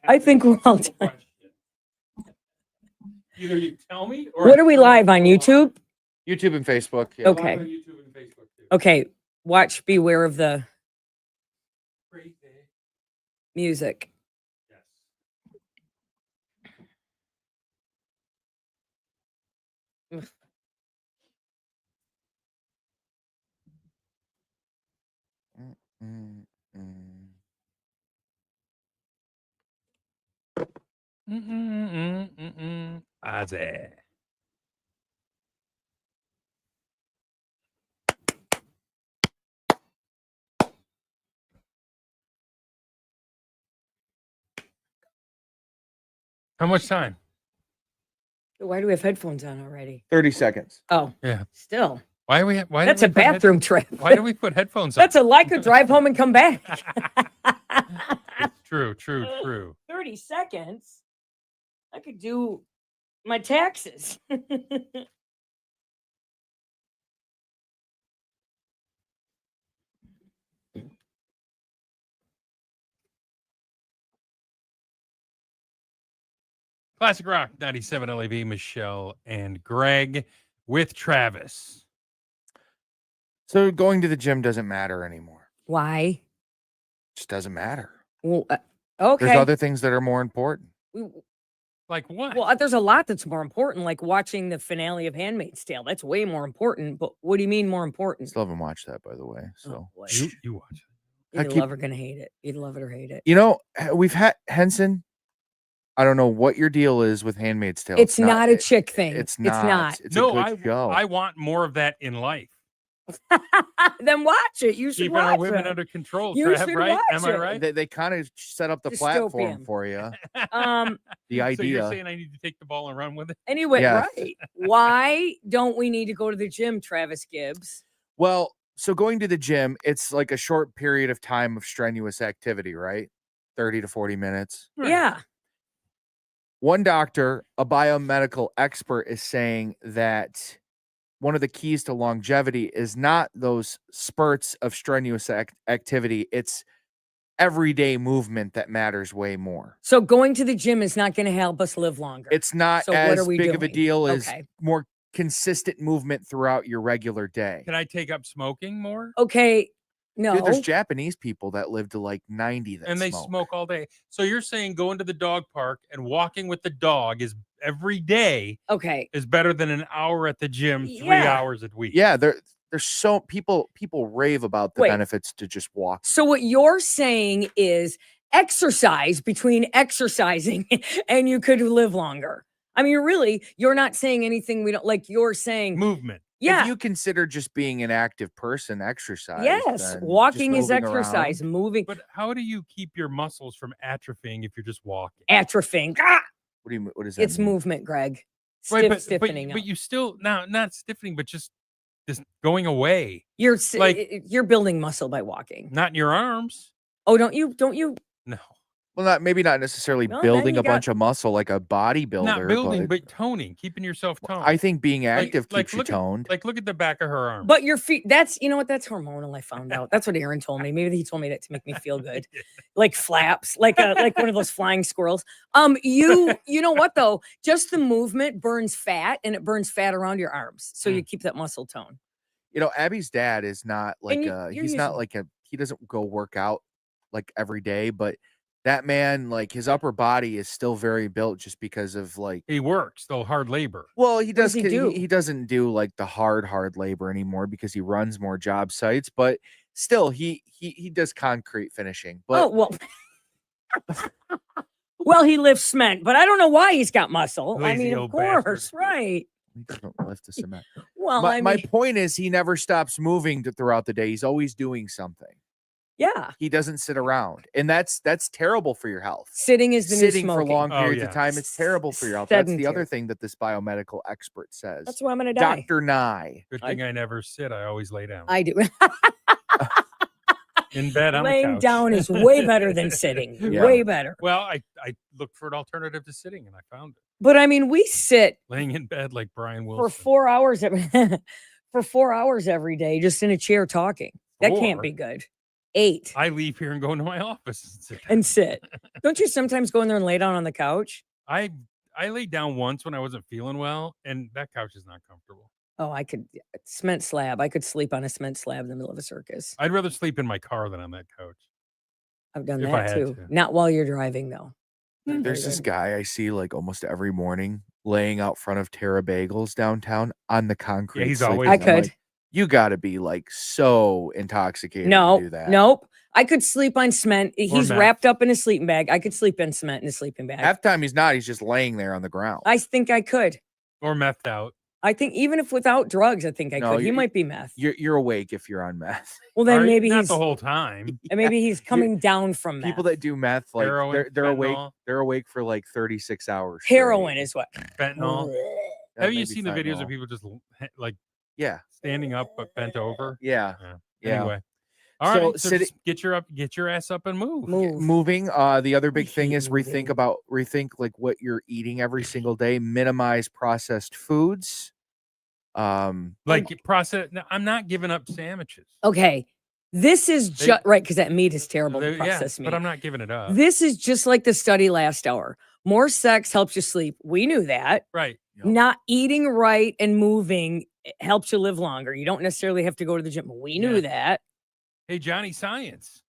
I think we're all done. Either you tell me or What are we live on YouTube? YouTube and Facebook. Yeah. Okay. Live on YouTube and Facebook too. Okay. Watch. Beware of the Crazy. music. Yes. Mm, Ozzy. How much time? Why do we have headphones on already? 30 seconds. Oh, Yeah. still. Why do we? Why That's do a we put bathroom trip. Why do we put headphones on? That's a like a drive home and come back. It's true. 30 seconds. I could do my taxes. Classic Rock 97 LAV, Michelle and Greg with Travis. So going to the gym doesn't matter anymore. Why? Just doesn't matter. Well, okay. There's other things that are more important. Like what? Well, there's a lot that's more important, like watching the finale of Handmaid's Tale. That's way more important. But what do you mean more important? Still haven't watched that, by the way. So boy. You watch it. Either love or gonna hate it. Either love it or hate it. You know, we've had Henson. I don't know what your deal is with Handmaid's Tale. It's not a chick thing. It's not. It's No, a good show. I want more of that in life. Then watch it. You should Keeping watch our women it. under control. You Trav, should right? watch Am I it. right? They kind of set up the platform Dystopian. for you. The So idea. you're saying I need to take the ball and run with it? Anyway, Yes. right. Why don't we need to go to the gym, Travis Gibbs? Well, so going to the gym, it's like a short period of time of strenuous activity, right? 30 to 40 minutes. Right. Yeah. One doctor, a biomedical expert, is saying that one of the keys to longevity is not those spurts of strenuous activity. It's everyday movement that matters way more. So going to the gym is not going to help us live longer. It's not So what as are we big of a doing? deal as Okay. more consistent movement throughout your regular day. Can I take up smoking more? Okay. No. Dude, there's Japanese people that live to like 90 that And they smoke all day. So you're saying going to the dog park and walking with the dog is every day Okay. is better than an hour at the gym 3 Yeah. hours a week. Yeah, there's so people rave about the Wait. benefits to just walk. So what you're saying is exercise between exercising and you could live longer. I mean, you're not saying anything we don't like. You're saying Movement. yeah. If you consider just being an active person exercise, Yes, then walking just is moving exercise. around- Moving, But how do you keep your muscles from atrophying if you're just walking? atrophying. What do you? What does that It's mean? movement, Greg. Right, but Stiffening up. you still not stiffening, but just going away. You're like- you're building muscle by walking. Not in your arms. Oh, don't you? No. Well, maybe not necessarily Well, then building you a bunch of muscle like a bodybuilder. Not building, but but toning, keeping yourself toned. I think being Like- active like keeps you look at- toned. look at the back of her arm. But your feet, that's that's hormonal. I found out. That's what Aaron told me. Maybe he told me that to make me feel good. Like flaps, like one of those flying squirrels. You know what though? Just the movement burns fat, and it burns fat around your arms. So you keep that muscle tone. You know, Abby's dad is not like you're he's not using- like he doesn't go work out like every day, but that man, like his upper body is still very built just because of like he works, though, hard labor. well, he does does he do? he doesn't do like the hard labor anymore because he runs more job sites, but still he does concrete finishing. But Oh well. Well, he lifts cement, but I don't know why he's got muscle. I Lazy mean, of old bastard. course, right. he doesn't lift the cement. Well, My point is he never stops moving throughout the day. He's always doing something. yeah. He doesn't sit around, and that's terrible for your health. Sitting is the new Sitting for smoking. long Oh, periods yeah. of time, it's terrible for your health. That's the Sedentary. other thing that this biomedical expert says. That's why I'm gonna die. Dr. Nye. Good thing I never sit. I always lay down. I do. In bed, on a Laying couch. down is way better than sitting. Yeah. Way better. Well, I looked for an alternative to sitting, and I found it. But I mean, we sit Laying in bed like Brian for Wilson. 4 hours for 4 hours every day, just in a chair talking. That can't Four? be good. 8 I leave here and go into my office and sit down. and sit. Don't you sometimes go in there and lay down on the couch? I laid down once when I wasn't feeling well, and that couch is not comfortable. Oh, I could cement slab. I could sleep on a cement slab in the middle of a circus. I'd rather sleep in my car than on that couch. I've done If I that had too. to. Not while you're driving though. Not There's very this good. guy I see like almost every morning laying out front of Terra Bagels downtown on the concrete. he's sleeping. always I I'm could. like, you got to be like so intoxicated to No, do that. nope. I could sleep on cement. He's meth. wrapped up in a sleeping bag. I could sleep in cement in a sleeping bag. Half the time he's not. He's just laying there on the ground. I think I could. Or methed out. I think even if without drugs, I think I No, could. He you're- might be meth. You're awake if you're on meth. Well, then Are you? maybe Not he's the whole time. and maybe he's coming down from meth. People that do meth, like Heroin, they're awake. fentanyl. They're awake for like 36 hours. straight. Heroin is what. Fentanyl. That Have may you be seen the videos of fentanyl. people just like Yeah, standing up but bent over? yeah. Anyway. All So right. So sitting- just get your ass up and move. Move. Moving. The other big thing hate is moving. rethink like what you're eating every single day. Minimize processed foods. Like process. No, I'm not giving up sandwiches. Okay. This is They- just right because that meat is terrible to Yeah, process meat. but I'm not giving it up. This is just like the study last hour. More sex helps you sleep. We knew that. Right. Yep. Not eating right and moving helps you live longer. You don't necessarily have to go to the gym. We knew Yeah. that. Hey, Johnny Science.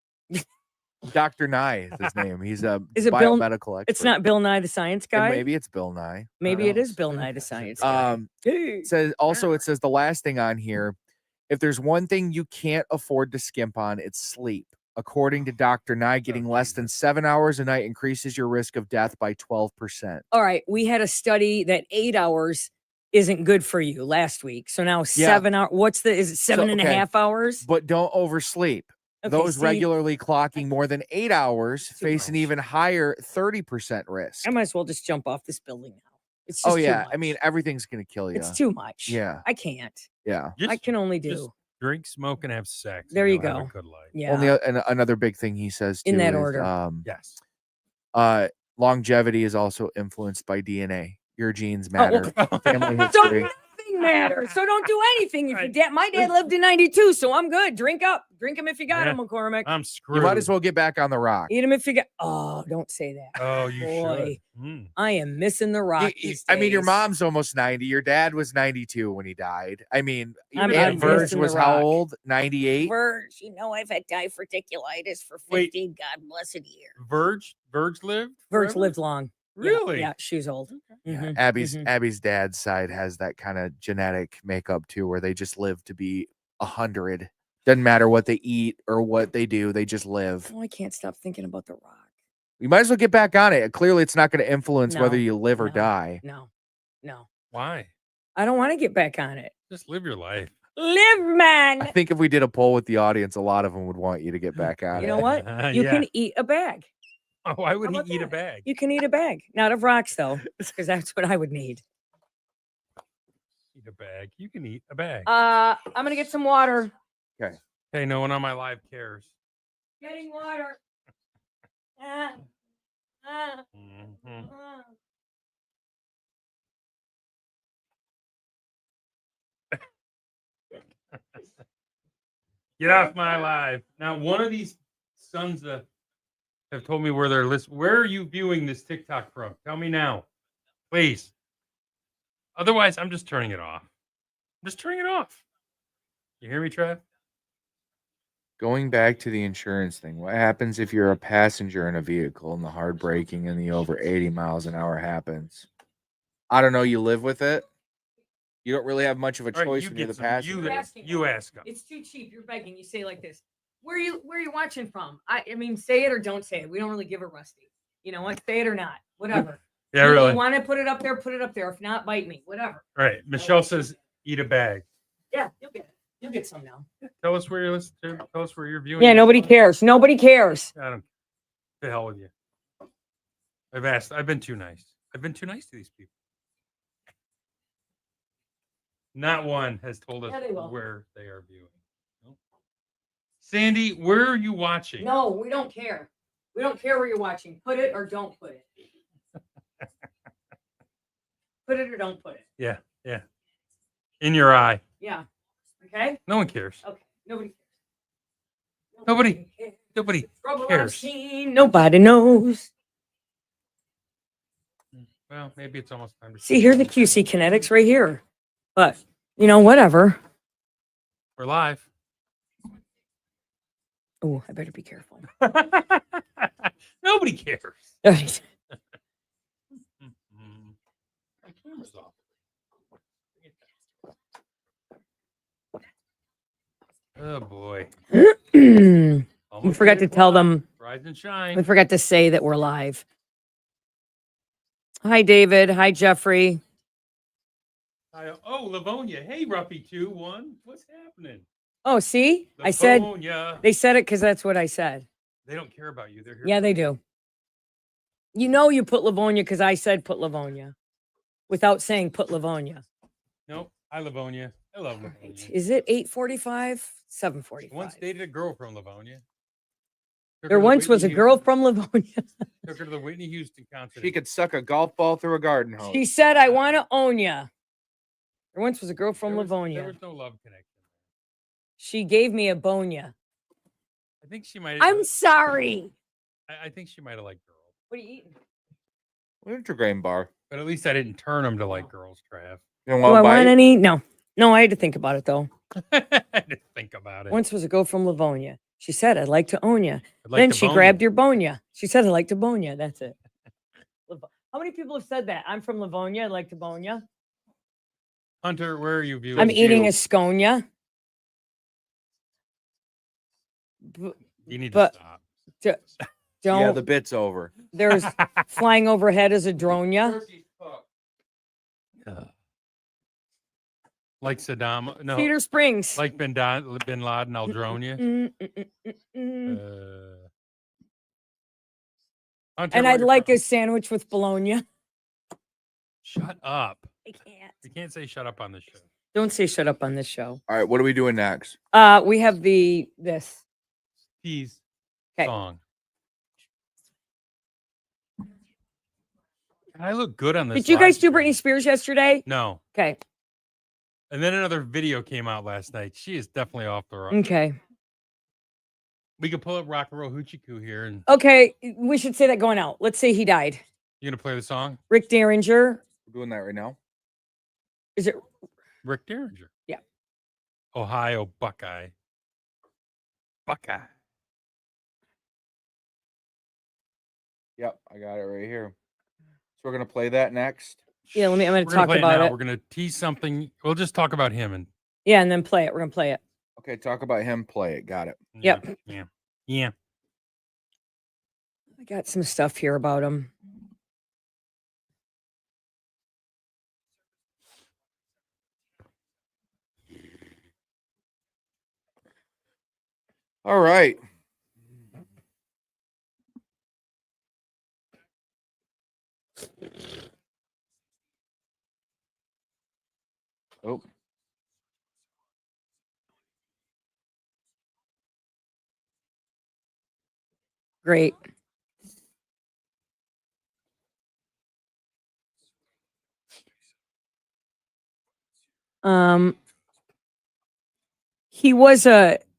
Dr. Nye is his name. He's a Is it Bill- biomedical expert. It's not Bill Nye the Science And Guy. maybe it's Bill Nye. Maybe Who it is knows? Bill Nye the Science Guy. Hey. It says the last thing on here, if there's one thing you can't afford to skimp on, it's sleep. According to Dr. Nye, getting less than 7 hours a night increases your risk of death by 12%. All right. We had a study that 8 hours isn't good for you last week. So now 7 hours. Is it seven and a okay. half hours? But don't oversleep. Okay, Those see, regularly clocking more than 8 hours Too face an much. even higher 30% risk. I might as well just jump off this building now. It's just Oh too yeah, I much. mean everything's gonna kill you. It's too much. Yeah. I can't. Yeah. I can only just do. drink, smoke, and have sex. There and you you'll have a go. good life. Yeah. And another big thing he says too In that is, order. Yes. longevity is also influenced by DNA. Your genes Oh, well, matter. Family so history. nothing matters. So don't do anything. If your Right. dad, my dad lived to 92, so I'm good. Drink up. Drink them if you got Yeah. them, McCormick. I'm screwed. You might as well get back on the rock. Eat them if you got. Oh, don't say that. Oh, you Boy. should. Mm. I am missing the rock. these I mean, your days. mom's almost 90. Your dad was 92 when he died. I mean, I'm Aunt Verge missing the was how rock. old? 98. Verge, you know I've had diverticulitis for 50 Wait. God blessed years. Verge lived. Verge forever? lived long. Yeah, Really? Yeah, she's old. Yeah, Mhm, Abby's mhm. Abby's dad's side has that kind of genetic makeup too, where they just live to be 100. Doesn't matter what they eat or what they do, they just live. Oh, I can't stop thinking about the rock. You might as well get back on it. Clearly, it's not going to influence whether No, you live or no. die. No. Why? I don't want to get back on it. Just live your life. Live, I man. think if we did a poll with the audience, a lot of them would want you to get back on You it. know what? You Yeah. can eat a bag. Why would How about he eat a that? bag? You can eat a bag. Not of rocks, though, because that's what I would need. Eat a bag. You can eat a bag. I'm going to get some water. Hey, no one on my live cares. Getting water. Ah, ah, Mhm. ah. Get off my live. Now, one of these sons have told me where they're listening. Where are you viewing this TikTok from? Tell me now, please. Otherwise, I'm just turning it off. I'm just turning it off. You hear me, Trev? Going back to the insurance thing, what happens if you're a passenger in a vehicle and the hard braking and the over 80 miles an hour happens? I don't know. You live with it. You don't really have much of a All right, choice you when you're get the some. passenger. You ask them. It's too cheap. You're begging. You say like this. Where you watching from? I mean, say it or don't say it. We don't really give a rusty. You know what? Say it or not. Whatever. Yeah, You really. want to put it up there? Put it up there. If not, bite me. Whatever. Right. Michelle says, "Eat a bag." Yeah, you'll get it. You'll get some now. Tell us where you're listening. Tell us where you're viewing. Yeah, this nobody from. cares. Nobody cares. I don't. The hell with you. I've asked. I've been too nice. I've been too nice to these people. Not one has told us Yeah, they will. where they are viewing. Nope. Sandy, where are you watching? No, we don't care. We don't care where you're watching. Put it or don't put it. Put it or don't put it. Yeah, yeah. In your eye. Yeah. Okay. No one cares. Okay. Nobody cares. Nobody Trouble I've cares. seen, nobody knows. Well, maybe it's almost time to See, here are the QC Kinetics right here. But, whatever. We're live. Oh, I better be careful. Nobody cares. All right. My camera's off. Oh boy. We Almost forgot 8 to tell o'clock. them. Rise and shine. We forgot to say that we're live. Hi, David. Hi, Jeffrey. Oh, Livonia. Hey, Ruffy21. What's happening? Oh, see? I said, Livonia. they said it because that's what I said. They don't care about you. They're here. Yeah, they do. You put Livonia because I said put Livonia without saying put Livonia. Nope. Hi, Livonia. I love Livonia. Right. Is it 8:45? 7:45. Once dated a girl from Livonia. There once was a girl from Livonia. Took her to the Whitney Houston concert. She could suck a golf ball through a garden hose. She said, I want to own ya. There once was a girl from There Livonia. was no love connection. She gave me a bonia. I think she might. I'm sorry. I think she might have liked girls. What are you eating? Wintergreen bar. But at least I didn't turn them to like girls, Trav. You don't Do I want to want bite? any? No. No, I had to think about it, though. I had to think about it. Once was a girl from Livonia. She said, I'd like to own ya. I'd like Then to she bone grabbed you. your bonia. She said, I'd like to bone ya. That's it. How many people have said that? I'm from Livonia. I'd like to bone ya. Hunter, where are you viewing? I'm eating you. a sconia. You need to but- stop. Don't. Yeah, the bit's over. There's flying overhead as a drone. Like Saddam. No. Cedar Springs. Like Bin Laden, I'll drone you. Hunter, And where I'd you like from? a sandwich with bologna. Shut up. I can't. You can't say shut up on this show. Don't say shut up on this show. All right, what are we doing next? We have this. Tease 'Kay. song. I look good on this. Did you guys do live stream. Britney Spears yesterday? No. Okay. And then another video came out last night. She is definitely off the rock. Okay. We could pull up Rock and Roll Hoochie Coo here, and Okay. We should say that going out. Let's say he died. you gonna play the song? Rick Derringer. We're doing that right now. Is it? Rick Derringer. Yeah. Ohio Buckeye. Buckeye. Yep, I got it right here. So we're gonna play that next. Yeah. I'm going to We're talk play about now. it. We're gonna tease something. We'll just talk about him and Yeah. And then play it. We're going to play it. Okay, talk about him. Play it. Got it. Yep. Yeah. I got some stuff here about him. All right. Oh. Great. He was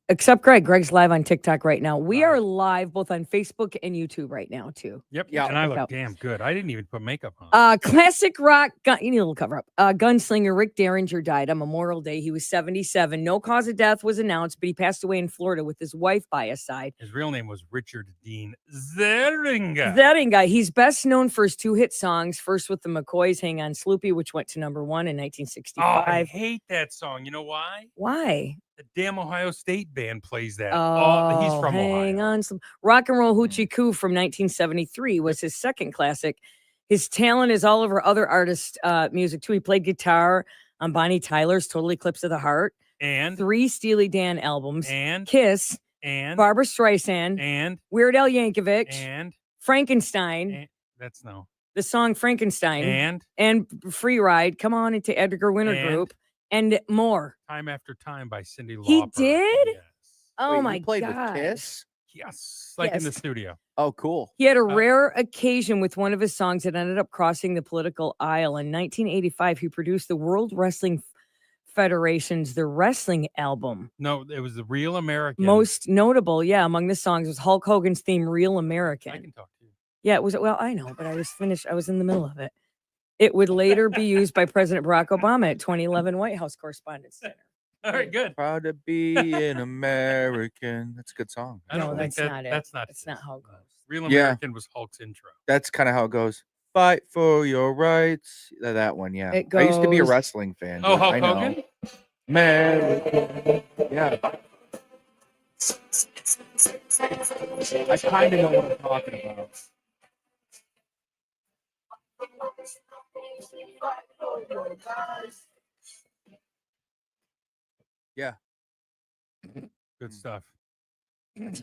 except Greg's live on TikTok right now. We are live both on Facebook and YouTube right now too. Yep. Yeah. And I Yep. look damn good. I didn't even put makeup on. Classic rock you need a little cover up. Gunslinger Rick Derringer died on Memorial Day. He was 77. No cause of death was announced, but he passed away in Florida with his wife by his side. His real name was Richard Dean Zeringa. Zeringa. He's best known for his 2 hit songs. First with the McCoys, "Hang On Sloopy," which went to #1 in Oh, 1965. I hate that song. You know why? Why? The damn Ohio State band plays that. Oh, He's from hang Ohio. on. Some Rock and Roll Hoochie Coo from 1973 was his second classic. His talent is all over other artists' music too. He played guitar on Bonnie Tyler's "Total Eclipse of the Heart," And 3 Steely Dan albums, and Kiss, and Barbra Streisand, and Weird Al Yankovic, and Frankenstein, that's no. the song Frankenstein, And Free Ride, Come On into Edgar Winter And- Group, and more. Time After Time by Cyndi Lauper. He did? Yes. Oh Wait, you my played god! with Kiss? Yes. Like in the Yes. studio. Oh, cool. He had a rare occasion with one of his songs that ended up crossing the political aisle. In 1985, he produced the World Wrestling Federation's The Wrestling album. No, it was the Real American. Most notable, among the songs was Hulk Hogan's theme, Real American. I can talk to you. Yeah, it was. Well, I know, but I was finished. I was in the middle of it. It would later be used by President Barack Obama at 2011 White House Correspondents' Dinner. All right, good. Proud to be an American. That's a good song. I don't No, think that's not it. That's not. That's not how it goes. Real Yeah. American was Hulk's intro. That's kind of how it goes. Fight for your rights. That one, yeah. It I used to be a goes- wrestling fan. Oh, dude. Hulk I know. Hogan. American. Yeah. I kind of know what I'm talking about. Yeah, Good stuff.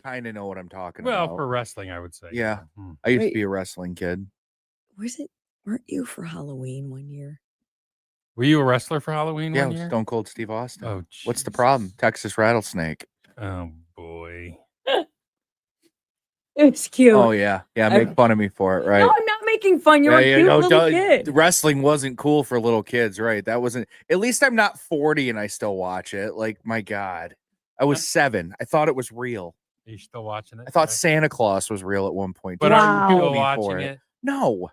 kind of know what I'm talking Well, about. for wrestling, I would say. Yeah. Hmm. I used Wait. to be a wrestling kid. Weren't you for Halloween one year? Were you a wrestler for Halloween Yeah, one with year? Stone Cold Steve Austin. Oh, What's the Jesus. problem? Texas Rattlesnake. Oh boy. It's cute. Oh yeah, yeah. Make fun of me for it, right? No, I'm not making fun. You're a cute little kid. Wrestling wasn't cool for little kids, right? That wasn't. At least I'm not 40 and I still watch it. Like my God, I was 7. I thought it was real. Are you still watching it? I thought Okay. Santa Claus was real at one point. But Don't are you kill still me for watching it? No.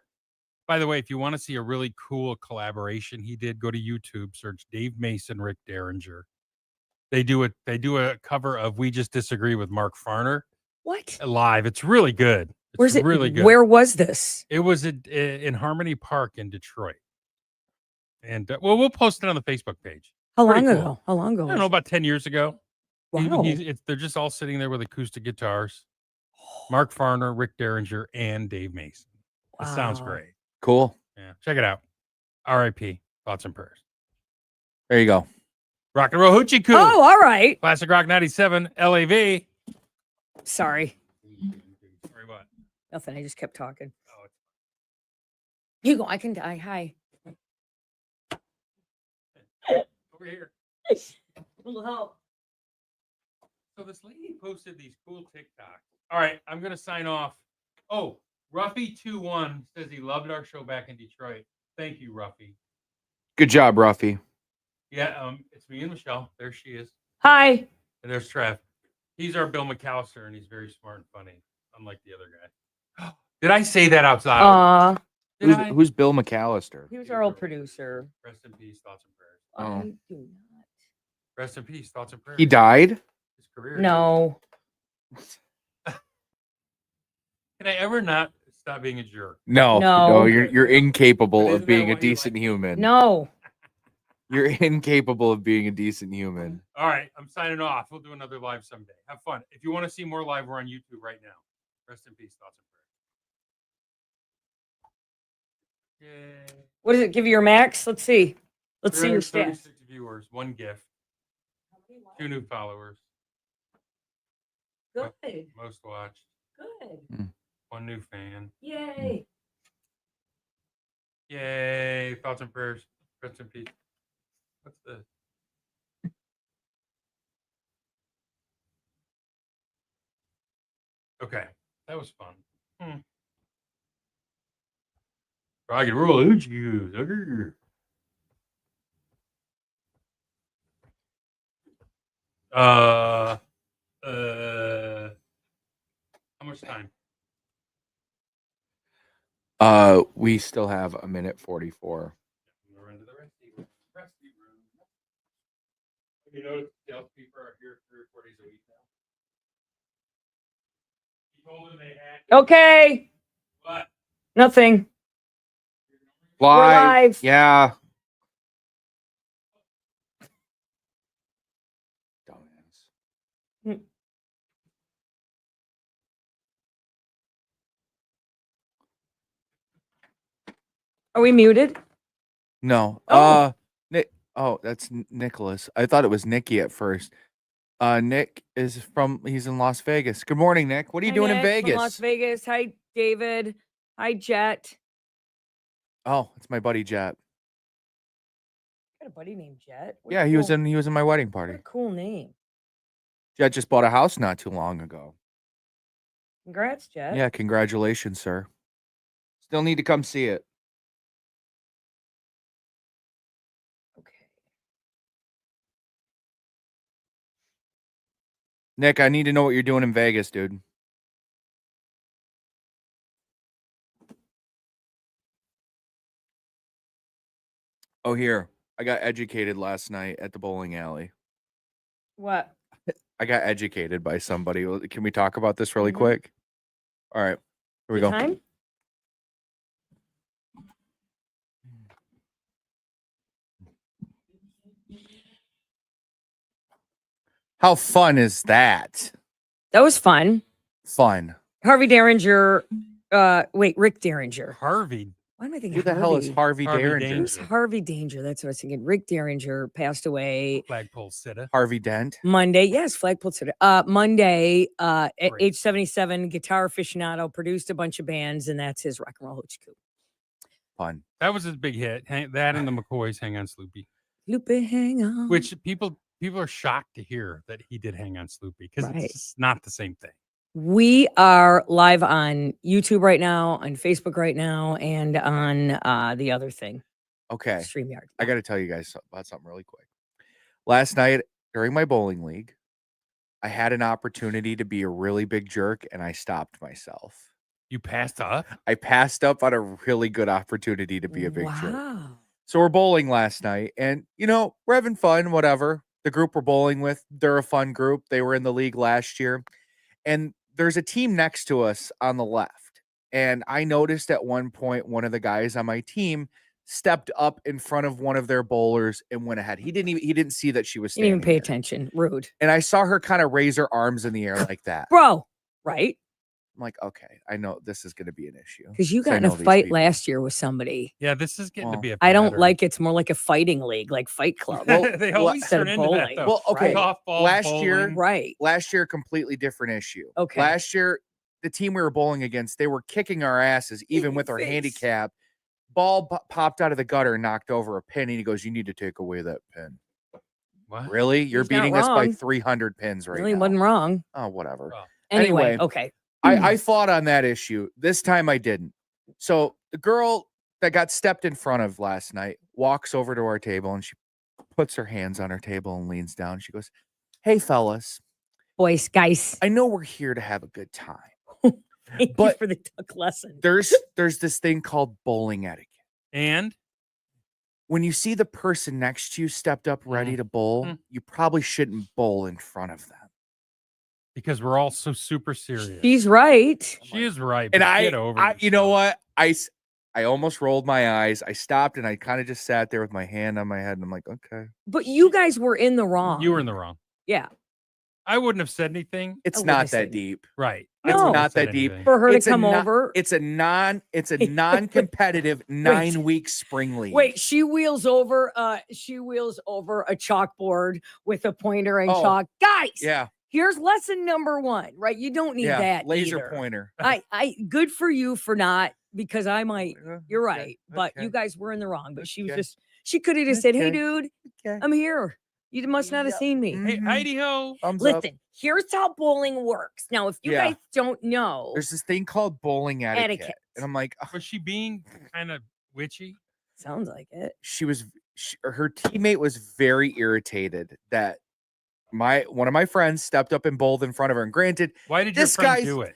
By the way, if you want to see a really cool collaboration he did, go to YouTube, search Dave Mason, Rick Derringer. They do a cover of "We Just Disagree" with Mark Farner What? live. It's really good. It's Where's it? really good. Where was this? It was in Harmony Park in Detroit. And well, we'll post it on the Facebook page. How Pretty long cool. ago? How long ago? I don't know, about 10 years ago. Wow. They're just all sitting there with acoustic guitars. Mark Farner, Rick Derringer, and Dave Mason. It sounds Wow. great. Cool. Yeah, check it out. R.I.P. Thoughts and prayers. There you go. Rock and Roll Hoochie Coo. Oh, all right. Classic Rock 97, LAV. Sorry. Sorry, what? Nothing. I just kept talking. Oh, You go. I can die. Hi. over here. A little help. So this lady posted these cool TikToks. All right, I'm going to sign off. Oh, Ruffy21 says he loved our show back in Detroit. Thank you, Ruffy. Good job, Ruffy. Yeah, it's me and Michelle. There she is. Hi. And there's Trev. He's our Bill McAllister, and he's very smart and funny, unlike the other guy. Did I say that out loud? Did I? Who's Bill McAllister? He was our old producer. Rest in peace, thoughts and prayers. Oh. I do not. Rest in peace, thoughts and prayers. He died? His career. No. Can I ever not stop being a jerk? No. No. You're incapable But of isn't being that a what you decent like? human. No. You're incapable of being a decent human. All right, I'm signing off. We'll do another live someday. Have fun. If you want to see more live, we're on YouTube right now. Rest in peace, thoughts and prayers. Yay. What does it give you your max? Let's see. Let's see your stats. 336 viewers, 1 gift, 2 new followers, Good. most watched, Good. 1 new fan. Yay. Yay! Thoughts and prayers. Rest in peace. What's this? Okay, that was fun. Rock and roll, who'd you use? How much time? We still have a minute 44. We're into the resty room. Resty room. You notice salespeople are here 3 or 4 days a week now. You told them they had to. Okay. What? Nothing. Live. live. Yeah. Dumbass. Are we muted? No. Oh. Nick. Oh, that's Nicholas. I thought it was Nikki at first. Nick is he's in Las Vegas. Good morning, Nick. What are you Hi, doing in Nick from Vegas? Las Vegas. Hi, David. Hi, Jet. Oh, it's my buddy Jet. Got a buddy named Jet. What Yeah, a he was cool- in my wedding What party. a cool name. Jet just bought a house not too long ago. Congrats, Jet. Yeah, congratulations, sir. Still need to come see it. Nick, I need to know what you're doing in Vegas, dude. Oh, here. I got educated last night at the bowling alley. What? I got educated by somebody. Can we talk about this really Mhm. quick? All right. Here we Good go. time? How fun is that? That was fun. Fun. Harvey Derringer. Rick Derringer. Harvey. Why am I thinking Who the hell is Harvey Harvey Derringer? Who's Danger. Harvey Danger? That's what I was thinking. Rick Derringer passed away Flagpole sitter. Harvey Dent. Monday. Yes, flagpole sitter. Monday, at Great. age 77, guitar aficionado, produced a bunch of bands, and that's his rock and roll hoochie coo. Fun. That was his big hit. That and the McCoys, Hang On Sloopy. Lupe, hang on. Which people are shocked to hear that he did Hang On Sloopy because Right. it's just not the same thing. We are live on YouTube right now, on Facebook right now, and on the other thing, Okay. StreamYard. I got to tell you guys about something really quick. Last night during my bowling league, I had an opportunity to be a really big jerk and I stopped myself. You passed up? I passed up on a really good opportunity to be a big jerk. Wow. So we're bowling last night and, we're having fun, whatever. The group we're bowling with, they're a fun group. They were in the league last year. And there's a team next to us on the left. And I noticed at one point, one of the guys on my team stepped up in front of one of their bowlers and went ahead. He didn't see that she was Didn't even standing pay there. attention. Rude. And I saw her kind of raise her arms in the air like that. Bro, right? I'm like, okay, I know this is going to be an issue. Because you 'Cause I got in a know these fight people. last year with somebody. Yeah, this is getting to Well, be a I don't pattern. like it's more like a fighting league, like Fight Club. They always instead turn of into that, bowling. though. Well, okay, Softball, last year- bowling. Right. Last year, completely different issue. Okay. Last year, the team we were bowling against, they were kicking our asses, even In with your our face. handicap. Ball popped out of the gutter and knocked over a pin, and he goes, "You need to take away that pin." What? Really? You're He's not beating us by wrong. 300 pins right Really now. wasn't wrong. Oh, whatever. Oh. Anyway, Anyway, okay. I fought on that issue. This time I didn't. So the girl that got stepped in front of last night walks over to our table and she puts her hands on her table and leans down. She goes, "Hey, fellas, Boys, guys, I know we're here to have a good time. thank you but- for the duck lesson. There's this thing called bowling etiquette. And When you see the person next to you stepped up ready to bowl, Mhm. you probably shouldn't bowl in front of them." because we're all so super serious. She's right. She is right. And but get over you know yourself. what? I almost rolled my eyes. I stopped and I kind of just sat there with my hand on my head and I'm like, okay. But you guys were in the wrong. You were in the wrong. Yeah. I wouldn't have said anything. It's wouldn't not have said that deep. Right. No. I wouldn't have Not said that deep. anything. For her It's to a come non- over. It's a non-competitive 9-week spring league. Wait, she wheels over a chalkboard with a pointer and Oh, chalk. Guys, Yeah. here's lesson number 1, right? You don't need Yeah. that Laser either. pointer. I good for you for not, because I might. You're Okay, right, but okay. you guys were in the wrong. But she was Okay. she could have just said, "Hey, Okay. dude, Okay. I'm here. You must not have Yep. seen me." Hey, Mhm. Heidi ho. Thumbs up. Listen, here's how bowling works. Now, if you Yeah. guys don't know, There's this thing called bowling etiquette. Etiquette. And I'm like, Was she being kind of witchy? sounds like it. her teammate was very irritated that one of my friends stepped up and bowled in front of her. And granted, Why did your This friend guy's- do it?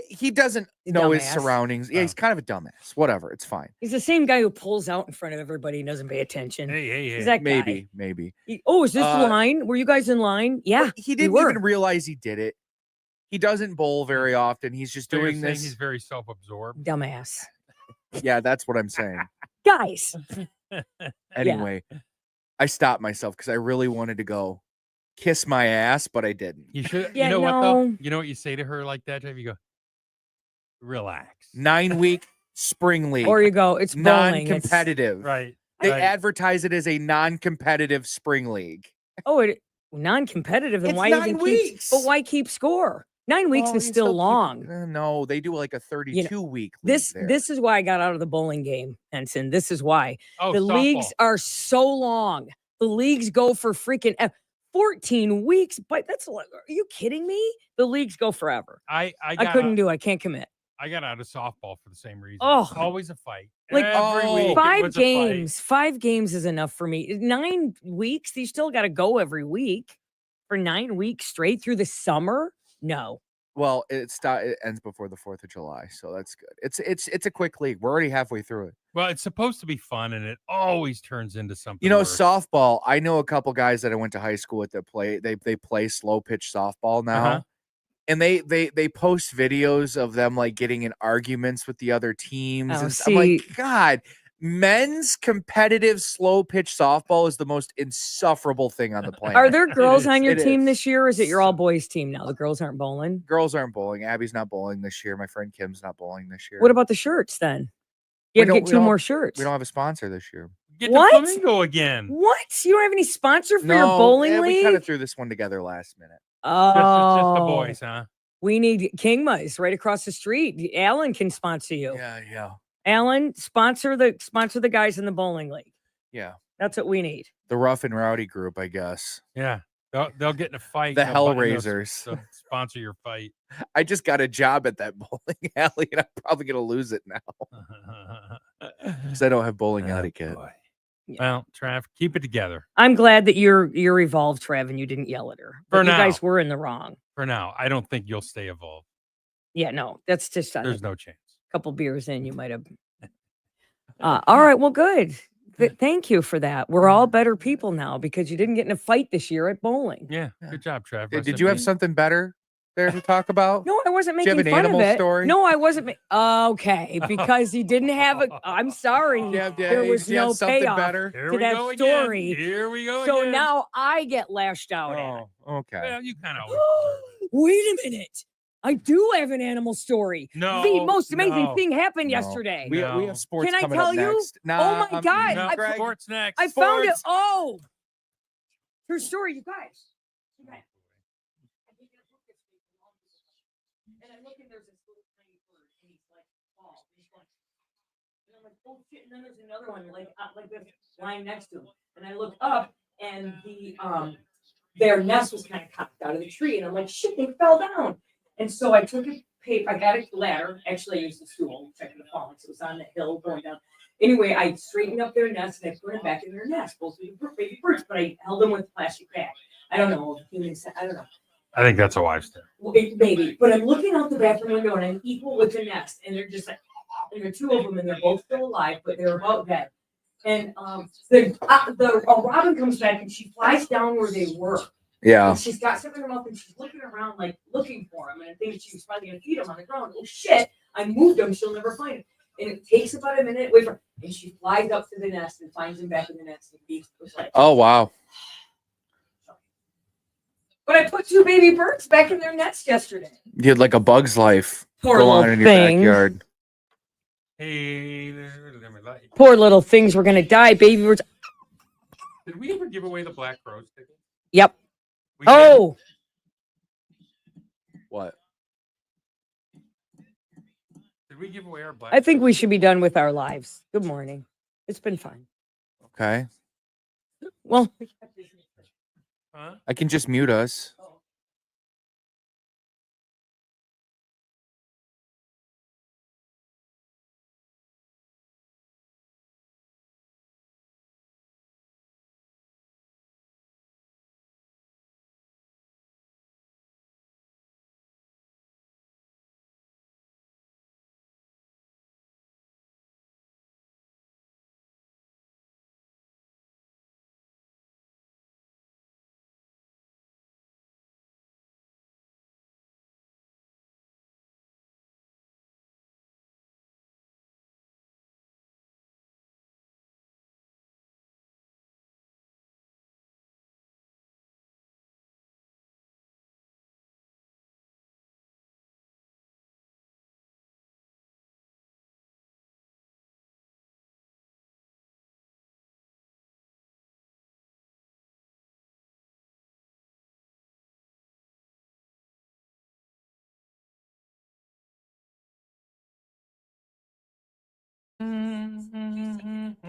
he doesn't know his Dumbass. surroundings. Yeah, Oh. he's kind of a dumbass. Whatever, it's fine. He's the same guy who pulls out in front of everybody and doesn't pay attention. Hey. He's that guy. Maybe. Oh, is this Uh, line? Were you guys in line? Yeah. But he didn't were. even realize he did it. He doesn't bowl very often. He's just So you're doing saying this. He's very self-absorbed. Dumbass. Yeah, that's what I'm saying. Guys. Anyway, I stopped myself because I really wanted to go kiss my ass, but I didn't. You should. Yeah, you know what though? no. You know what you say to her like that, Jeff? You go, relax. 9-week spring league. Or you go, it's bowling. It's, Non-competitive. Right. They right. advertise it as a non-competitive spring league. it non-competitive. Then It's why 9 even keep? weeks. But why keep score? 9 weeks Well, is you still keep- long. No, they do like a 32-week. This is why I got out of the bowling game, Henson. This is why Oh, the softball. leagues are so long. The leagues go for freaking 14 weeks. But that's are you kidding me? The leagues go forever. I I got couldn't out, do. I can't commit. I got out of softball for the same reason. Oh. It's always a fight. Like, Every oh, week it 5 was a fight. games. 5 games is enough for me. 9 weeks. You still got to go every week. for 9 weeks straight through the summer? No. Well, it ends before the 4th of July, so that's good. It's a quick league. We're already halfway through it. Well, it's supposed to be fun, and it always turns into something. You know, worse. softball. I know a couple guys that I went to high school with that play. They play slow pitch softball now, Uh-huh. and they post videos of them like getting in arguments with the other teams. Oh, And I'm like, see- God, men's competitive slow pitch softball is the most insufferable thing on the planet. Are there girls is. on your It team is. this year, or is it your all boys team now? The girls aren't bowling. Girls aren't bowling. Abby's not bowling this year. My friend Kim's not bowling this year. What about the shirts then? You We had to don't- get we 2 don't- more shirts. We don't have a sponsor this year. Get What? the flamingo again. What? You don't have any sponsor for your bowling we kind league? of threw this one together last minute. Oh, It's just the boys, huh? We need Kingma's right across the street. Alan can sponsor you. Yeah. Alan, sponsor the guys in the bowling league. Yeah. That's what we need. The Rough and Rowdy group, I guess. Yeah. They'll get in a fight. The and they'll Hellraisers. they'll sponsor your fight. I just got a job at that bowling alley, and I'm probably gonna lose it now because I don't have bowling alley kit. Boy. Well, Trav, keep it together. I'm glad that you're evolved, Trev, and you didn't yell at her. For But you now. guys were in the wrong. For now, I don't think you'll stay evolved. Yeah, no, that's just a There's no chance. couple beers in. You might have. All right, well, good. Thank you for that. We're all better people now because you didn't get in a fight this year at bowling. Yeah. Good job, Trav. Rest Did in you have peace. something better there to talk about? No, I wasn't Do you making have an fun animal of it. story? No, I wasn't. Okay, because you didn't have a. I'm sorry. There was do you have no something payoff. better? Here to we that go story. again. Here we go So again. now I get lashed out at. Oh, okay. Well, you kind of always deserve it. Wait a minute. I do have an animal story. No, The most amazing no. thing happened No. yesterday. We No. have sports Can I coming tell up you? next. Oh my God, No, I- Greg, sports next. I found it. Sports. Oh, true story, you guys. And I look and there's this little tiny bird, and he's like, oh, he's like, and I'm like, oh shit, and then there's another one like this lying next to him, and I look up, and their nest was kind of cocked out of the tree, and I'm like, shit, they fell down, and so I took a paper, I got a ladder, actually I used a stool, checking the falling, so it was on the hill going down. Anyway, I straightened up their nest and I put them back in their nest, both of the baby birds, but I held them with a plastic bag. I don't know, I don't know. I think that's a wife's tale. Well, maybe, but I'm looking out the bathroom window and I'm equal with the nest, and they're just like, and there are 2 of them, and they're both still alive, but they're about dead. And the robin comes back and she flies down where they were. Yeah. And she's got something in her mouth and she's looking around like looking for them, and I think she was probably gonna feed them on the ground. Oh shit! I moved them, she'll never find them. And it takes about a minute away from her, and she flies up to the nest and finds them back in the nest and feeds them. Like, Oh wow. but I put 2 baby birds back in their nest yesterday. You had like a bug's life Poor go on little in your thing. backyard. Hey, Poor little things were gonna die. Baby birds. did we ever give away the Black Crows ticket? Yep. We did. Oh, What? Did we give away our Black? I think we Crows should be done with our lives. Good morning. It's been fun. Okay. Well, ticket? Huh? I can just mute us.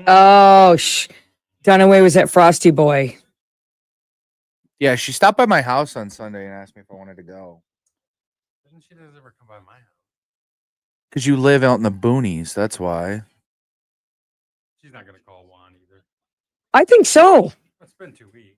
oh, Dunaway was at Frosty Boy. Yeah, she stopped by my house on Sunday and asked me if I wanted to go. Doesn't she ever come by my house? Because you live out in the boonies, that's why. She's not gonna call Juan either. I think so. It's been 2 weeks.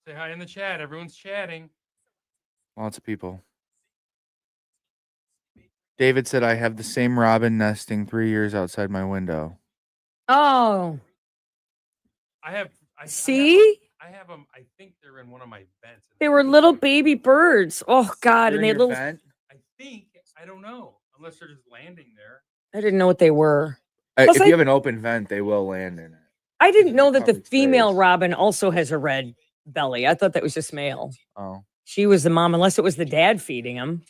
Say hi in the chat. Everyone's chatting. Lots of people. David said, I have the same robin nesting 3 years outside my window. Oh, see? I have them. I think they're in one of my vents. They were little baby birds. Oh God, They're and in they had your little. vent? I don't know. Unless they're just landing there. I didn't know what they were. Plus, If you have an open vent, they will land in it. I didn't know that the Covered female space. robin also has a red belly. I thought that was just male. Oh. She was the mom, unless it was the dad feeding them.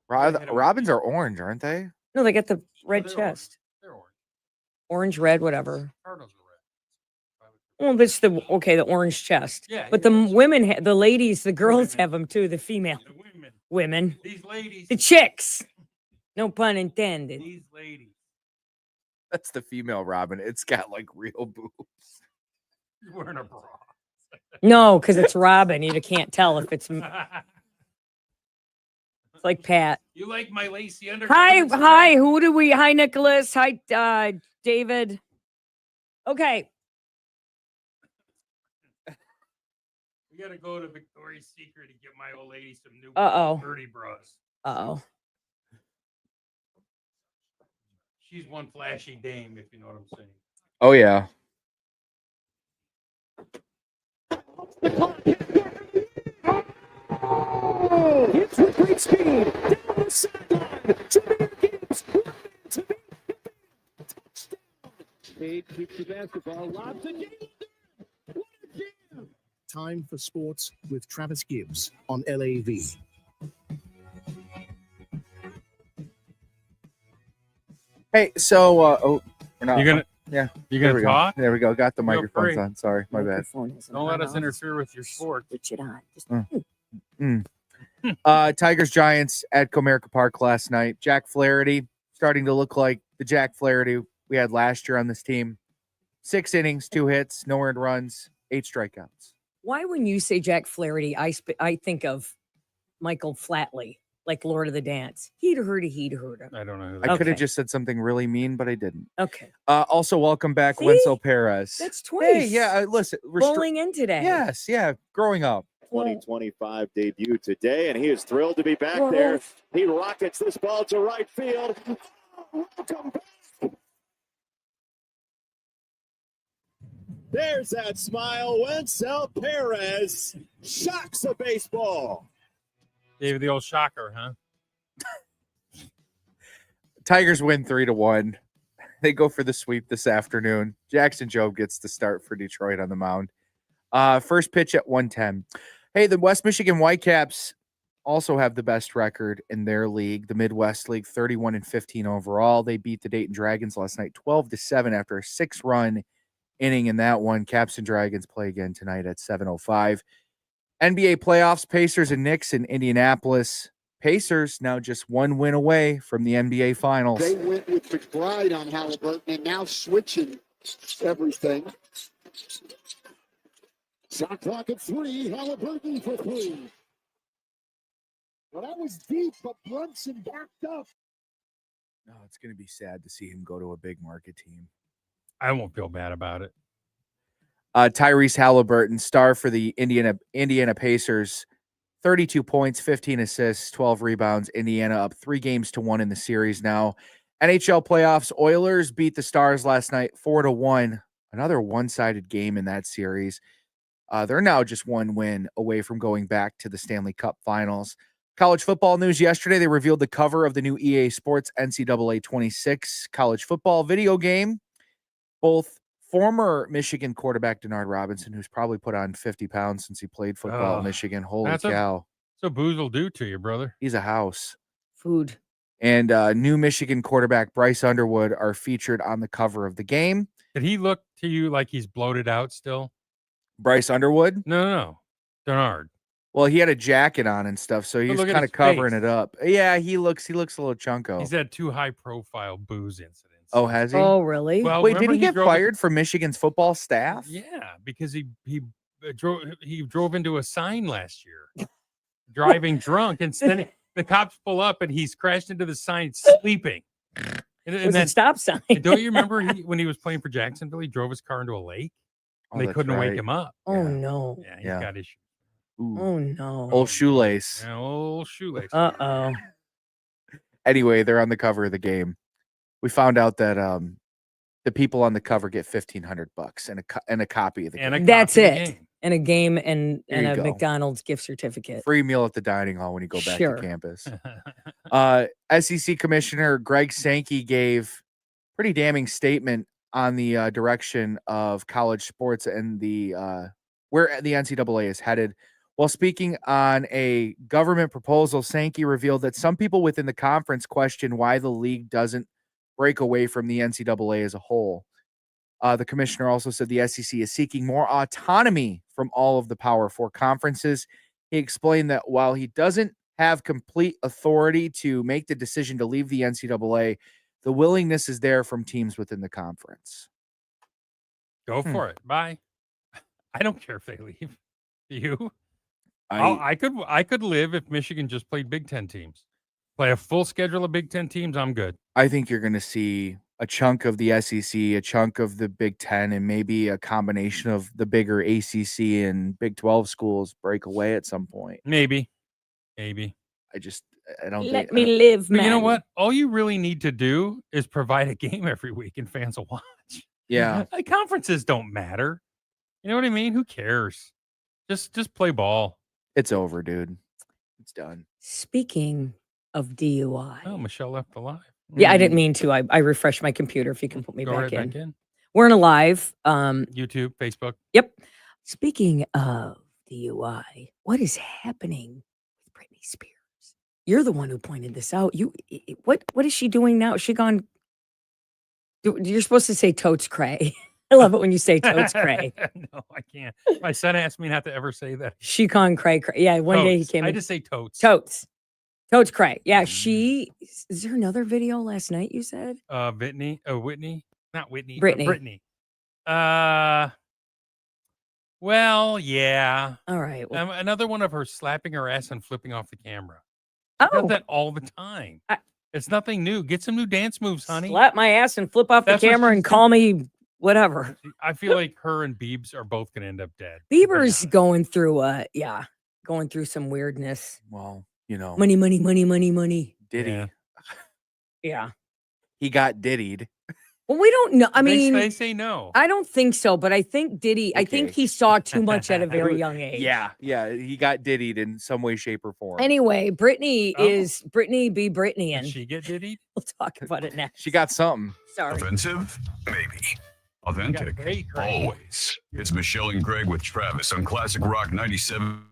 Robins are orange, aren't they? No, they got the red they're chest. They're orange. Orange, red, whatever. Cardinals are red. Well, that's the orange chest. Yeah, but the yes. women, the ladies, the girls Women. have them too. The female The women, These ladies. the chicks. No pun intended. These ladies. That's the female robin. It's got like real boobs. You're wearing a bra. No, because it's Robin. You can't tell if it's like Pat. You like my lacy underwear? Hi. Who do we? Hi, Nicholas. Hi, David. Okay. We gotta go to Victoria's Secret to get my old lady some new birdie bras. Uh-oh. She's one flashy dame, if you know what I'm saying. Oh, yeah. It's with great speed down the sideline. Jameer Gibbs to be touchdown. Cade keeps the basketball. Lob to Galen. What a jam! Time for sports with Travis Gibbs on LAV. Hey, so we're not. You're gonna Yeah. You There gonna we go. talk? There we go. Got the Feel microphones free. on. Sorry, my bad. Don't let us interfere with your sport. Switch it on. Just, Tigers Giants at Comerica Park last night. Jack Flaherty starting to look like the Jack Flaherty we had last year on this team. 6 innings, 2 hits, no earned runs, 8 strikeouts. Why, when you say Jack Flaherty, I think of Michael Flatley, like Lord of the Dance. He'd heard a. I don't know. Who I that could have Okay. just said something really mean, but I didn't. Okay. Also, welcome back, See? Wenzel Perez. That's twice. Hey, yeah, listen. Rolling in today. Yes, yeah, growing up. 2025 debut today, and he is thrilled to be back there. He rockets this ball to right field. Welcome back. There's that smile. Wenzel Perez shocks a baseball. David, the old shocker, huh? Tigers win 3-1. They go for the sweep this afternoon. Jackson Jobe gets the start for Detroit on the mound. First pitch at 1:10. Hey, the West Michigan Whitecaps also have the best record in their league, the Midwest League, 31-15 overall. They beat the Dayton Dragons last night, 12-7 after a 6-run inning in that one. Caps and Dragons play again tonight at 7:05. NBA playoffs, Pacers and Knicks in Indianapolis. Pacers now just 1 win away from the NBA Finals. They went with McBride on Halliburton and now switching everything. Shot clock at 3. Halliburton for 3. Well, that was deep, but Brunson backed up. No, it's going to be sad to see him go to a big market team. I won't feel bad about it. Tyrese Halliburton, star for the Indiana Pacers, 32 points, 15 assists, 12 rebounds. Indiana up 3-1 in the series now. NHL playoffs, Oilers beat the Stars last night 4-1. Another one-sided game in that series. They're now just 1 win away from going back to the Stanley Cup Finals. College football news yesterday, they revealed the cover of the new EA Sports NCAA 26 college football video game. Both former Michigan quarterback Denard Robinson, who's probably put on 50 pounds since he played football at Michigan. Holy cow. So booze will do to you, brother. He's a house. Food. And new Michigan quarterback Bryce Underwood are featured on the cover of the game. Did he look to you like he's bloated out still? Bryce Underwood? No. Denard. Well, he had a jacket on and stuff, so he's look at kind of his covering face. it up. Yeah, he looks a little chunko. He's had 2 high-profile booze incidents. Oh, has he? Oh, really? Well, Wait, did remember he get drove- fired from Michigan's football staff? Yeah, because he drove into a sign last year, driving drunk, and then the cops pull up and he's crashed into the sign sleeping. And It was then a stop sign. and don't you remember when he was playing for Jacksonville, he drove his car into a lake? Oh, They that's couldn't wake right. him up. Oh Yeah. no. Yeah, he's Yeah. got issues. Ooh. Oh no. Old shoelace. Yeah, old shoelace. Uh-oh. Anyway, they're on the cover of the game. We found out that the people on the cover get $1,500 and a copy of the And a game. That's copy of the it. game. And a game and Here you a go. McDonald's gift certificate. Free meal at the dining hall when you go back Sure. to campus. SEC Commissioner Greg Sankey gave pretty damning statement on the direction of college sports and the where the NCAA is headed. While speaking on a government proposal, Sankey revealed that some people within the conference question why the league doesn't break away from the NCAA as a whole. The commissioner also said the SEC is seeking more autonomy from all of the Power Four conferences. He explained that while he doesn't have complete authority to make the decision to leave the NCAA, the willingness is there from teams within the conference. Go for it. Bye. I don't care if they leave. You? I I could live if Michigan just played Big Ten teams. Play a full schedule of Big Ten teams. I'm good. I think you're going to see a chunk of the SEC, a chunk of the Big Ten, and maybe a combination of the bigger ACC and Big 12 schools break away at some point. Maybe. I don't Let think. me live, But man. you know what? All you really need to do is provide a game every week and fans will watch. Yeah. Conferences don't matter. You know what I mean? Who cares? Just play ball. It's over, dude. It's done. Speaking of DUI. Oh, Michelle left the live. Yeah, I didn't mean to. I refreshed my computer. If you can put me Go back, right in. back in. We're in a live. YouTube, Facebook. Yep. Speaking of DUI, what is happening with Britney Spears? You're the one who pointed this out. What is she doing now? Is she gone? You're supposed to say totes cray. I love it when you say totes cray. No, I can't. My son asked me not to ever say that. She gone cray cray. Yeah, one day he Totes. came I in. just say totes. Totes cray. Yeah, is there another video last night you said? Whitney. Not Whitney. Brittany. Brittany. Well, yeah. All right. Well, Another one of her slapping her ass and flipping off the camera. She does that all the time. It's nothing new. Get some new dance moves, honey. slap my ass and flip off That's the what camera she's and call me whatever. I feel like her and Biebs are both going to end up dead. Bieber's going through some weirdness. Well, you know. Money, money, money, money, money. Diddy. Yeah. Yeah. He got diddied. Well, we don't know. I mean, they say no. I don't think so, but I think Diddy, I think Okay. he saw too much at a very young age. Yeah. He got diddied in some way, shape, or form. Anyway, Brittany Oh. is Brittany be Brittany, Did and she get diddied? we'll talk about it next. She got something. Sorry. Offensive? Maybe. Authentic? Great. Always. It's Michelle and Gregg with Travis on Classic Rock 97.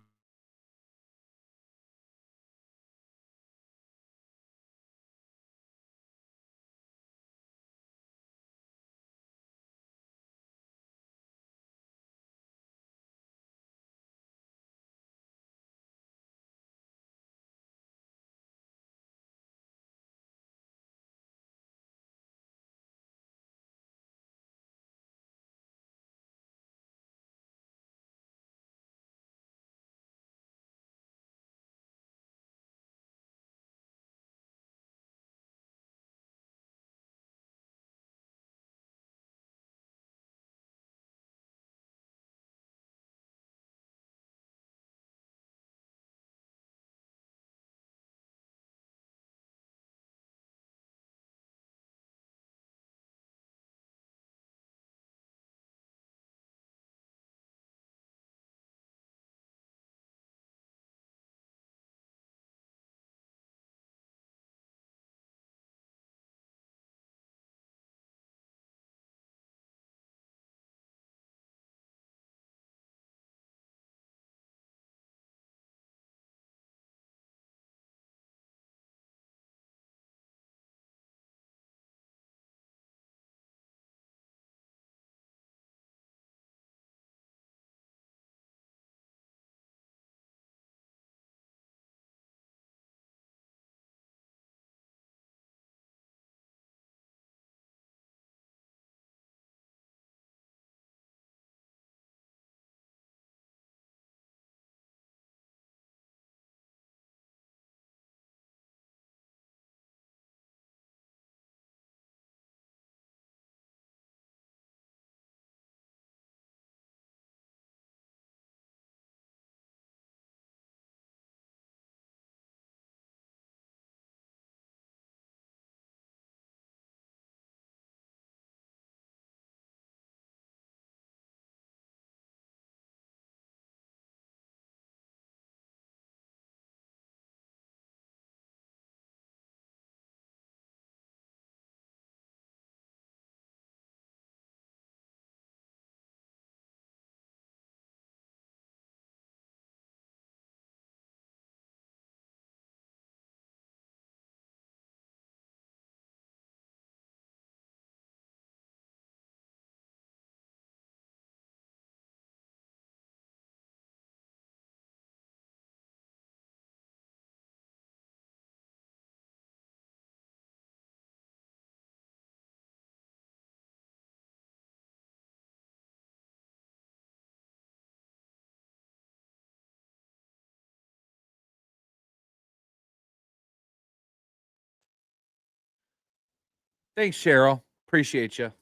Thanks, Cheryl. Appreciate you.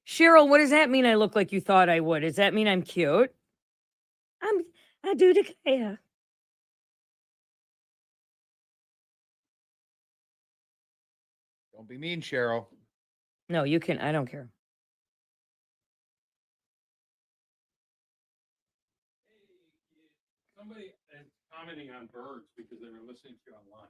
Cheryl, what does that mean? I look like you thought I would. Does that mean I'm cute? I do declare. Don't be mean, Cheryl. No, you can. I don't care. Somebody is commenting on birds because they were listening to you online.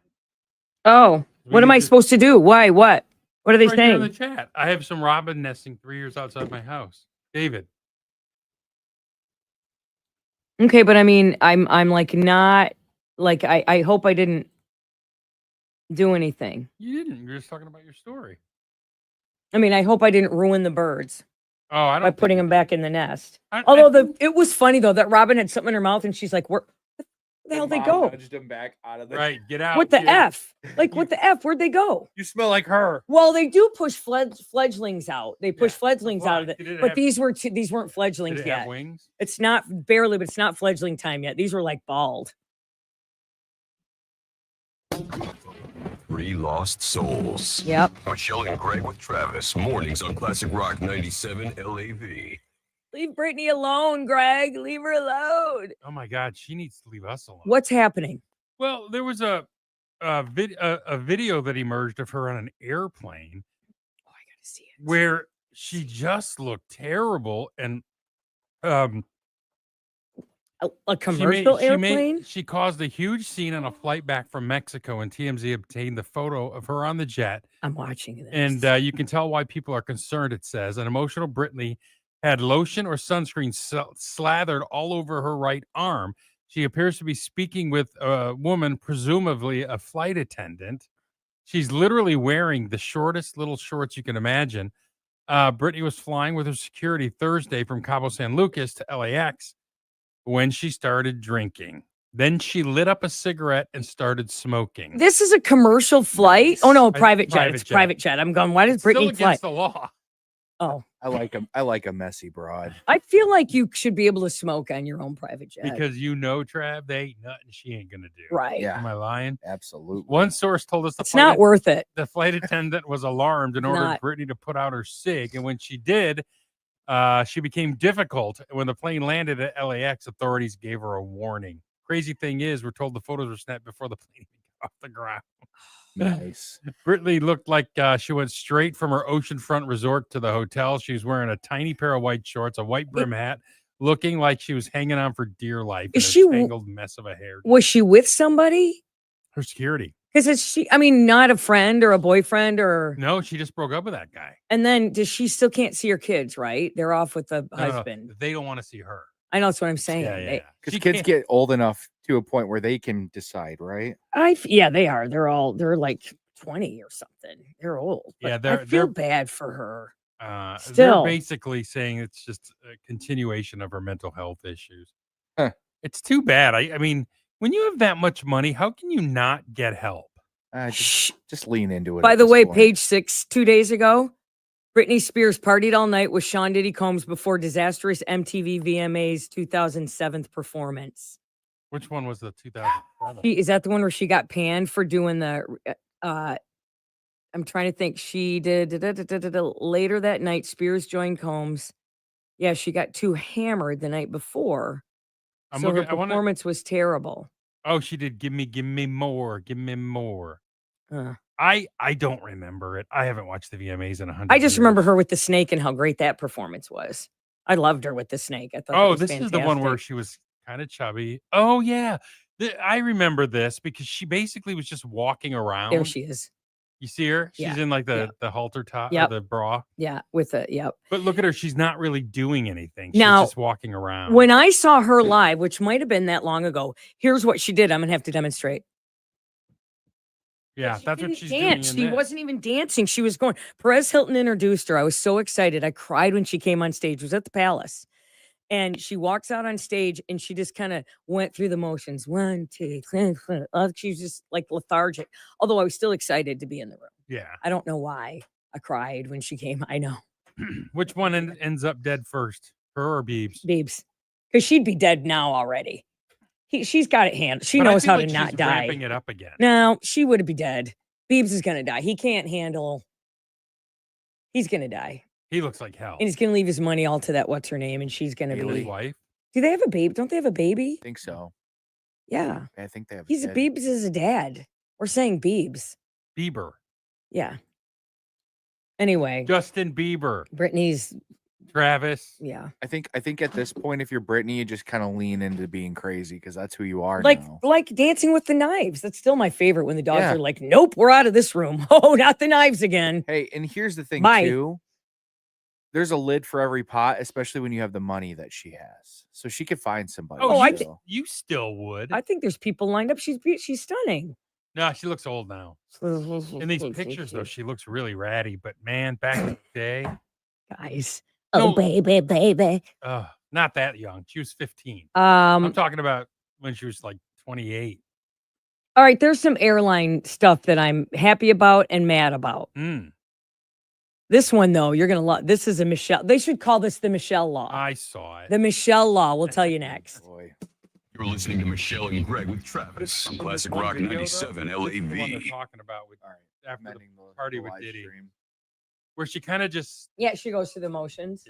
Oh, what am I supposed to do? Why? What? What are they Right here in the saying? chat. I have some robin nesting 3 years outside my house. David. Okay, but I mean, I'm like not like I hope I didn't do anything. You didn't. You're just talking about your story. I mean, I hope I didn't ruin the birds Oh, I don't by think putting you them did. back in the nest. I Although it was funny though that Robin had something in her mouth and she's like, "Where the hell they go? Nudged him back out of the. Right, get out. What the kid. f? Like what the f? Where'd they go?" You smell like her. Well, they do push fledglings out. They push Yeah, fledglings out of why? it, Did it but have- these weren't Did fledglings it have yet. wings? It's not barely, but it's not fledgling time yet. These were like bald. 3 lost souls. Yep. Michelle and Greg with Travis. Mornings on Classic Rock 97 LAV. Leave Brittany alone, Greg. Leave her alone. Oh my God, she needs to leave us alone. What's happening? Well, there was a video that emerged of her on an airplane Oh, I gotta see it. where she just looked terrible and A commercial airplane? She caused a huge scene on a flight back from Mexico, and TMZ obtained the photo of her on the jet. I'm watching this. And you can tell why people are concerned, it says. An emotional Brittany had lotion or sunscreen slathered all over her right arm. She appears to be speaking with a woman, presumably a flight attendant. She's literally wearing the shortest little shorts you can imagine. Brittany was flying with her security Thursday from Cabo San Lucas to LAX when she started drinking. Then she lit up a cigarette and started smoking. This is a commercial flight? Nice. Oh no, a I- private jet. private It's a jet. private jet. I'm going, why does It's still Brittany fly? against the law. Oh, I like a messy broad. I feel like you should be able to smoke on your own private jet. Because Trav, they ain't nothing she ain't gonna do. right. Yeah. Am I lying? Absolutely. One source told us It's not worth it. the flight attendant was alarmed and It's ordered not. Brittany to put out her cig. And when she did, she became difficult. When the plane landed at LAX, authorities gave her a warning. Crazy thing is, we're told the photos were snapped before the plane got off the ground. Nice. Brittany looked like she went straight from her oceanfront resort to the hotel. She was wearing a tiny pair of white shorts, a white brim hat, looking like she was hanging on for dear life. Is in she a w- tangled mess of a hair. Was she with somebody? Her security? Because it's she, I mean, not a friend or a boyfriend or, No, she just broke up with that guy. and then does she still can't see her kids, right? They're off with the No, husband. they don't want to see her. I know that's what I'm saying. Yeah, yeah. Because She kids can't- get old enough to a point where they can decide, right? Yeah, they are. They're like 20 or something. They're old. Yeah, But they're- I feel they're- bad for her. They're Still. basically saying it's just a continuation of her mental health issues. Huh. It's too bad. I mean, when you have that much money, how can you not get help? Shh. Just lean into it. By at the this way, point. page 6, 2 days ago, Britney Spears partied all night with Sean Diddy Combs before disastrous MTV VMA's 2007 performance. Which one was the 2007? Is that the one where she got panned for doing the? I'm trying to think. She did later that night. Spears joined Combs. Yeah, she got too hammered the night before, I'm so looking. her I want to. performance was terrible. Oh, she did. Give me more. Give me more. Uh, I don't remember it. I haven't watched the VMAs in 100. I just remember years. her with the snake and how great that performance was. I loved her with the snake. I thought. that Oh, was this is the one where fantastic. she was kind of chubby. Oh yeah, I remember this because she basically was just walking around. There she is. You see her? She's Yeah, in like yeah. the halter top, Yep. or the bra. Yeah, with it. Yep. But look at her; she's not really doing anything. She's Now, just walking around. When I saw her live, which might have been that long ago, here's what she did. I'm gonna have to demonstrate. yeah, She that's what didn't she's dance. doing. She wasn't even dancing. She was going. Perez Hilton introduced her. I was so excited. I cried when she came on stage. It was at the Palace. And she walks out on stage and she just kind of went through the motions. 1, 2, 3, 4. She was just like lethargic. Although I was still excited to be in the room. Yeah. I don't know why I cried when she came. I know. Which one ends up dead first, her or Biebs? Biebs. Because she'd be dead now already. She's got it handled. She But I knows feel how like to not she's die. ramping it up again. No, she would be dead. Biebs is gonna die. He can't handle. He's gonna die, He looks like hell. and he's gonna leave his money all to that what's her name, and she's gonna His Haley. be. wife. Do they have a baby? Don't they have a baby? I think so. Yeah, I think they have. he's kid. Biebs is a dad. We're saying Biebs. Bieber. Yeah. Anyway, Justin Bieber. Brittany's. Travis. Yeah. I think at this point, if you're Brittany, you just kind of lean into being crazy because that's who you are Like now. Dancing with the Knives. That's still my favorite when the dogs Yeah. are like, nope, we're out of this room. Oh, not the knives again. Hey, and here's the thing Bye. too. There's a lid for every pot, especially when you have the money that she has. So she could find somebody. Oh, I still. you still would. I think there's people lined up. She's stunning. No, she looks old now. In these pictures, though, she looks really ratty. But man, back in the day, Guys. No. Oh, baby. not that young. She was 15. I'm All talking about when she was like 28. right, there's some airline stuff that I'm happy about and mad about. Mm, This one, though, you're going to love. This is a Michelle. They should call this the Michelle Law. I saw it. The Michelle Law. We'll tell you next. Boy. You're listening to Michelle and Greg with Travis on Classic One Rock video, though, 97 this is the one they're LAV. talking about with All right. after the Amending the party the with live Diddy, stream. where she kind of just Yeah, she goes through the motions.